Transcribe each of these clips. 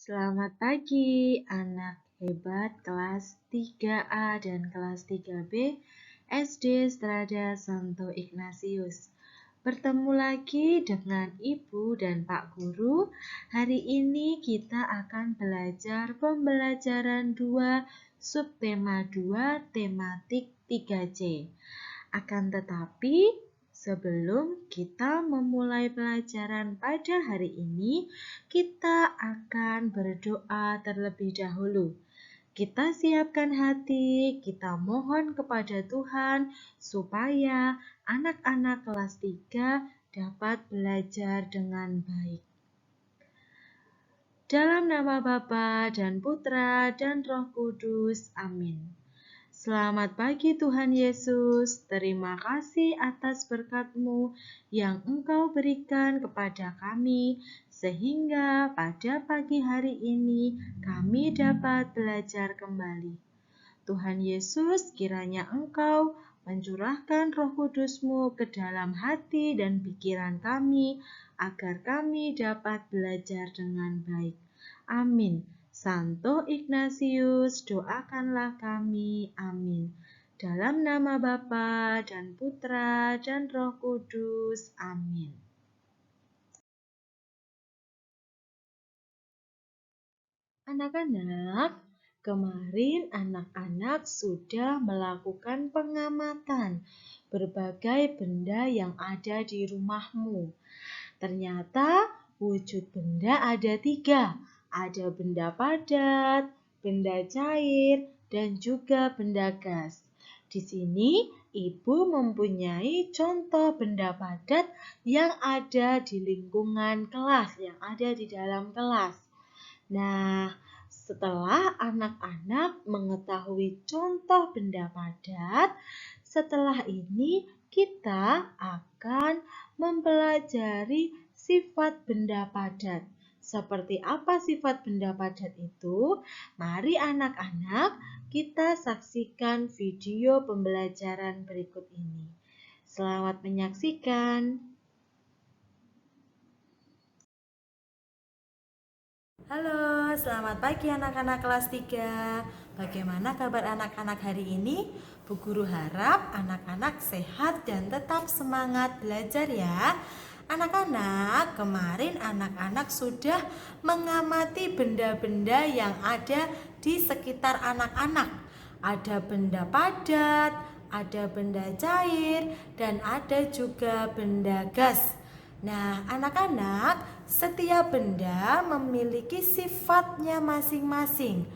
Selamat pagi anak hebat kelas 3A dan kelas 3B SD Strada Santo Ignatius. Bertemu lagi dengan Ibu dan Pak Guru. Hari ini kita akan belajar pembelajaran 2 subtema 2 tematik 3C. Akan tetapi sebelum kita memulai pelajaran pada hari ini, kita akan berdoa terlebih dahulu. Kita siapkan hati, kita mohon kepada Tuhan supaya anak-anak kelas 3 dapat belajar dengan baik. Dalam nama Bapa dan Putra dan Roh Kudus. Amin. Selamat pagi Tuhan Yesus, terima kasih atas berkat-Mu yang Engkau berikan kepada kami, sehingga pada pagi hari ini kami dapat belajar kembali. Tuhan Yesus, kiranya Engkau mencurahkan Roh Kudus-Mu ke dalam hati dan pikiran kami, agar kami dapat belajar dengan baik. Amin. Santo Ignatius, doakanlah kami. Amin. Dalam nama Bapa dan Putra dan Roh Kudus. Amin. Anak-anak, kemarin anak-anak sudah melakukan pengamatan berbagai benda yang ada di rumahmu. Ternyata wujud benda ada 3. Ada benda padat, benda cair, dan juga benda gas. Di sini Ibu mempunyai contoh benda padat yang ada di lingkungan kelas, yang ada di dalam kelas. Nah, setelah anak-anak mengetahui contoh benda padat, setelah ini kita akan mempelajari sifat benda padat. Seperti apa sifat benda padat itu? Mari anak-anak kita saksikan video pembelajaran berikut ini. Selamat menyaksikan. Halo, selamat pagi anak-anak kelas 3. Bagaimana kabar anak-anak hari ini? Bu Guru harap anak-anak sehat dan tetap semangat belajar ya. Anak-anak, kemarin anak-anak sudah mengamati benda-benda yang ada di sekitar anak-anak. Ada benda padat, ada benda cair, dan ada juga benda gas. Nah, anak-anak, setiap benda memiliki sifatnya masing-masing.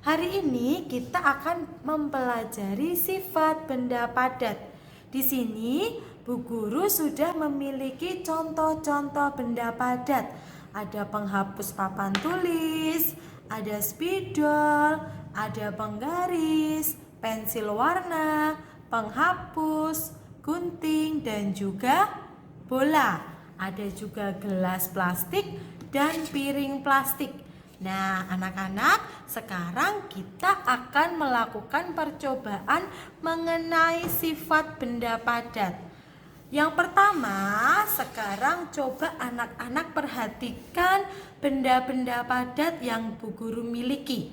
Hari ini kita akan mempelajari sifat benda padat. Di sini Bu Guru sudah memiliki contoh-contoh benda padat. Ada penghapus papan tulis, ada spidol, ada penggaris, pensil warna, penghapus, gunting, dan juga bola. Ada juga gelas plastik dan piring plastik. Nah, anak-anak, sekarang kita akan melakukan percobaan mengenai sifat benda padat. Yang pertama, sekarang coba anak-anak perhatikan benda-benda padat yang Bu Guru miliki.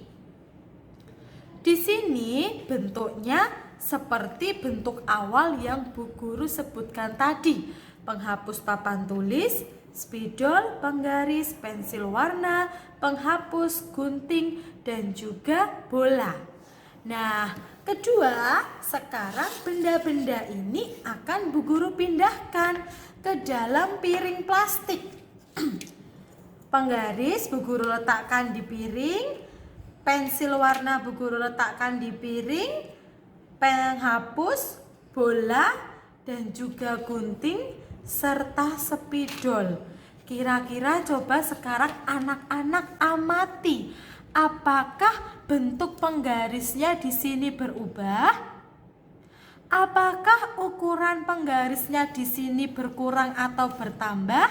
Di sini bentuknya seperti bentuk awal yang Bu Guru sebutkan tadi. Penghapus papan tulis, spidol, penggaris, pensil warna, penghapus, gunting, dan juga bola. Nah, kedua, sekarang benda-benda ini akan Bu Guru pindahkan ke dalam piring plastik. Penggaris Bu Guru letakkan di piring, pensil warna Bu Guru letakkan di piring, penghapus, bola, dan juga gunting, serta spidol. Kira-kira coba sekarang anak-anak amati, apakah bentuk penggarisnya di sini berubah? Apakah ukuran penggarisnya di sini berkurang atau bertambah?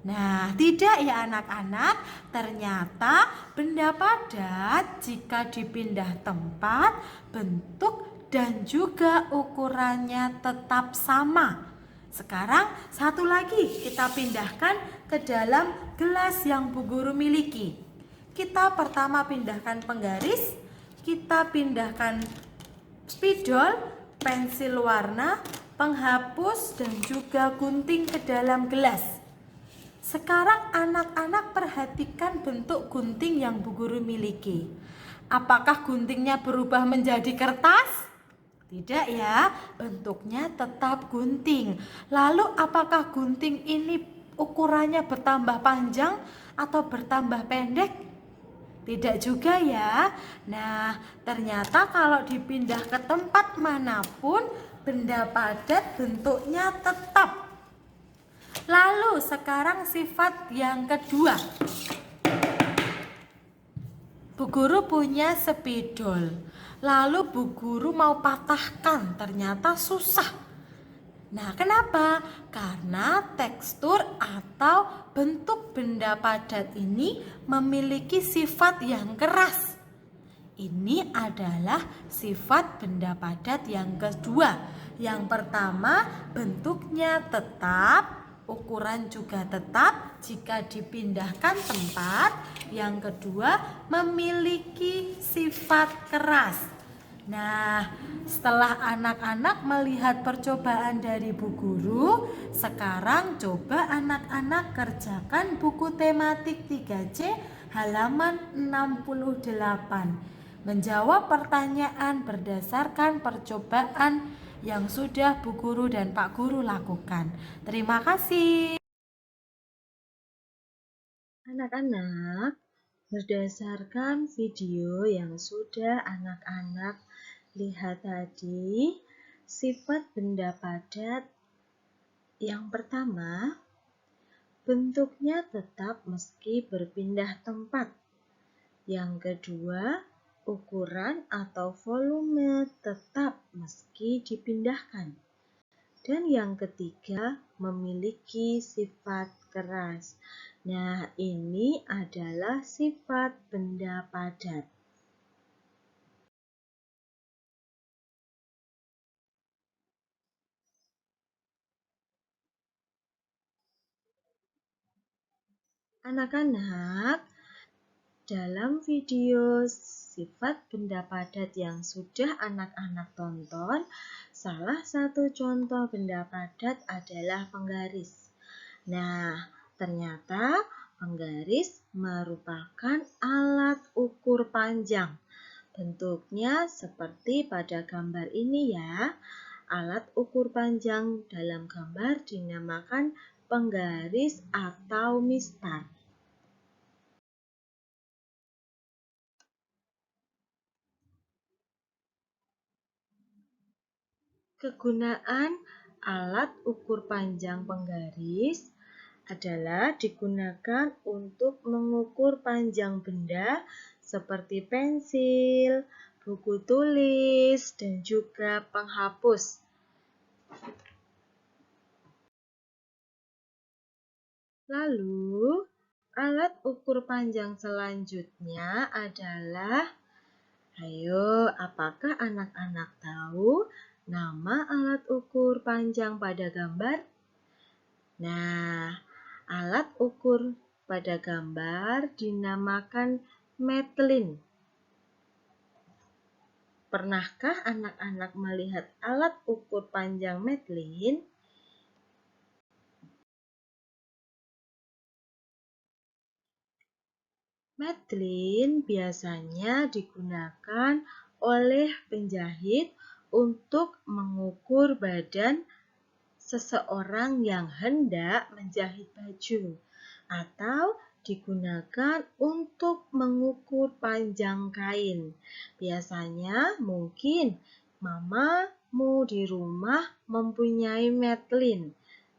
Nah, tidak ya anak-anak. Ternyata benda padat jika dipindah tempat, bentuk dan juga ukurannya tetap sama. Sekarang satu lagi kita pindahkan ke dalam gelas yang Bu Guru miliki. Kita pertama pindahkan penggaris, kita pindahkan spidol, pensil warna, penghapus, dan juga gunting ke dalam gelas. Sekarang anak-anak perhatikan bentuk gunting yang Bu Guru miliki. Apakah guntingnya berubah menjadi kertas? Tidak ya, bentuknya tetap gunting. Lalu apakah gunting ini ukurannya bertambah panjang atau bertambah pendek? Tidak juga ya. Nah, ternyata kalau dipindah ke tempat manapun, benda padat bentuknya tetap. Lalu sekarang sifat yang kedua. Bu Guru punya spidol. Lalu Bu Guru mau patahkan, ternyata susah. Nah, kenapa? Karena tekstur atau bentuk benda padat ini memiliki sifat yang keras. Ini adalah sifat benda padat yang kedua. Yang pertama, bentuknya tetap, ukuran juga tetap jika dipindahkan tempat. Yang kedua, memiliki sifat keras. Nah, setelah anak-anak melihat percobaan dari Bu Guru, sekarang coba anak-anak kerjakan buku tematik 3C halaman 68. Menjawab pertanyaan berdasarkan percobaan yang sudah Bu Guru dan Pak Guru lakukan. Terima kasih. Anak-anak, berdasarkan video yang sudah anak-anak lihat tadi, sifat benda padat yang pertama, bentuknya tetap meski berpindah tempat. Yang kedua, ukuran atau volume tetap meski dipindahkan. Dan yang ketiga, memiliki sifat keras. Nah, ini adalah sifat benda padat. Anak-anak, dalam video sifat benda padat yang sudah anak-anak tonton, salah satu contoh benda padat adalah penggaris. Nah, ternyata penggaris merupakan alat ukur panjang. Bentuknya seperti pada gambar ini ya. Alat ukur panjang dalam gambar dinamakan penggaris atau mistar. Kegunaan alat ukur panjang penggaris adalah digunakan untuk mengukur panjang benda seperti pensil, buku tulis, dan juga penghapus. Lalu, alat ukur panjang selanjutnya adalah, ayo, apakah anak-anak tahu nama alat ukur panjang pada gambar? Nah, alat ukur pada gambar dinamakan metlin. Pernahkah anak-anak melihat alat ukur panjang metlin? Metlin biasanya digunakan oleh penjahit untuk mengukur badan seseorang yang hendak menjahit baju, atau digunakan untuk mengukur panjang kain. Biasanya mungkin mamamu di rumah mempunyai metlin,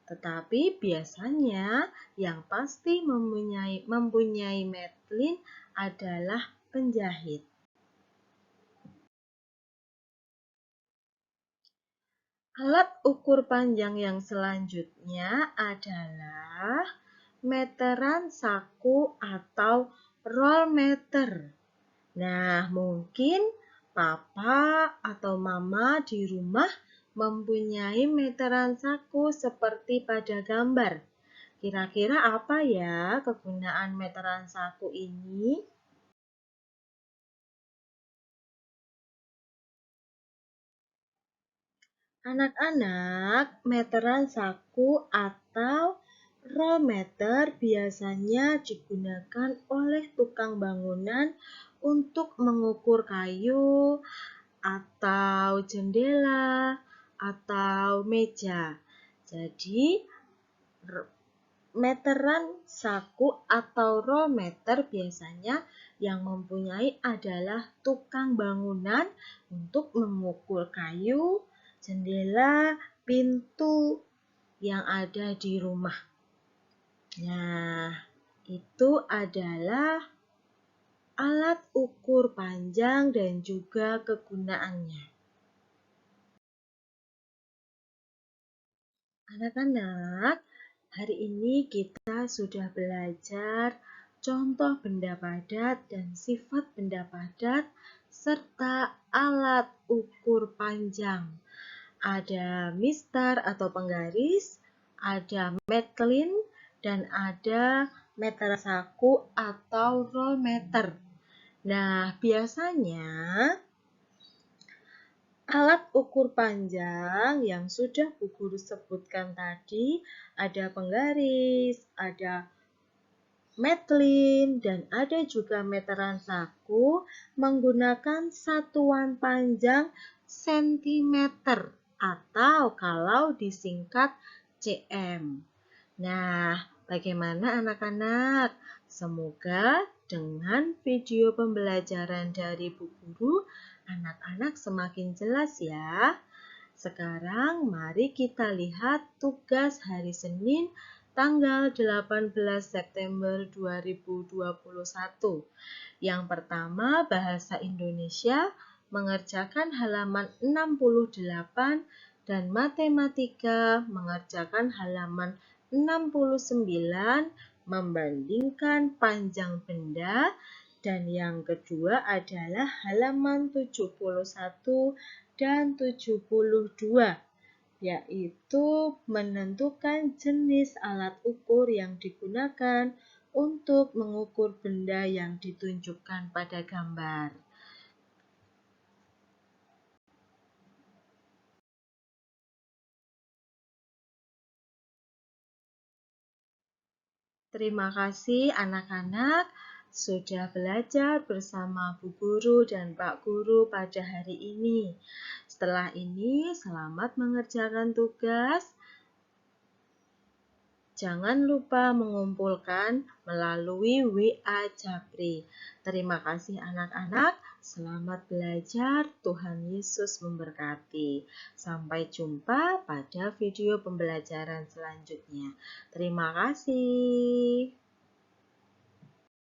tetapi biasanya yang pasti mempunyai metlin adalah penjahit. Alat ukur panjang yang selanjutnya adalah meteran saku atau roll meter. Nah, mungkin papa atau mama di rumah mempunyai meteran saku seperti pada gambar. Kira-kira apa ya kegunaan meteran saku ini? Anak-anak, meteran saku atau rollmeter biasanya digunakan oleh tukang bangunan untuk mengukur kayu atau jendela atau meja. Jadi, meteran saku atau rollmeter biasanya yang mempunyai adalah tukang bangunan untuk mengukur kayu, jendela, pintu yang ada di rumah. Nah, itu adalah alat ukur panjang dan juga kegunaannya. Anak-anak, hari ini kita sudah belajar contoh benda padat dan sifat benda padat serta alat ukur panjang. Ada mistar atau penggaris, ada metlin, dan ada meteran saku atau rollmeter. Nah, biasanya alat ukur panjang yang sudah Bu Guru sebutkan tadi, ada penggaris, ada metlin, dan ada juga meteran saku menggunakan satuan panjang sentimeter atau kalau disingkat cm. Nah, bagaimana anak-anak? Semoga dengan video pembelajaran dari Bu Guru, anak-anak semakin jelas ya. Sekarang mari kita lihat tugas hari Senin tanggal 18 September 2021. Yang pertama, bahasa Indonesia mengerjakan halaman 68 dan matematika mengerjakan halaman 69 membandingkan panjang benda, dan yang kedua adalah halaman 71 dan 72, yaitu menentukan jenis alat ukur yang digunakan untuk mengukur benda yang ditunjukkan pada gambar. Terima kasih anak-anak sudah belajar bersama Bu Guru dan Pak Guru pada hari ini. Setelah ini, selamat mengerjakan tugas. Jangan lupa mengumpulkan melalui WA Japri. Terima kasih anak-anak. Selamat belajar. Tuhan Yesus memberkati. Sampai jumpa pada video pembelajaran selanjutnya. Terima kasih.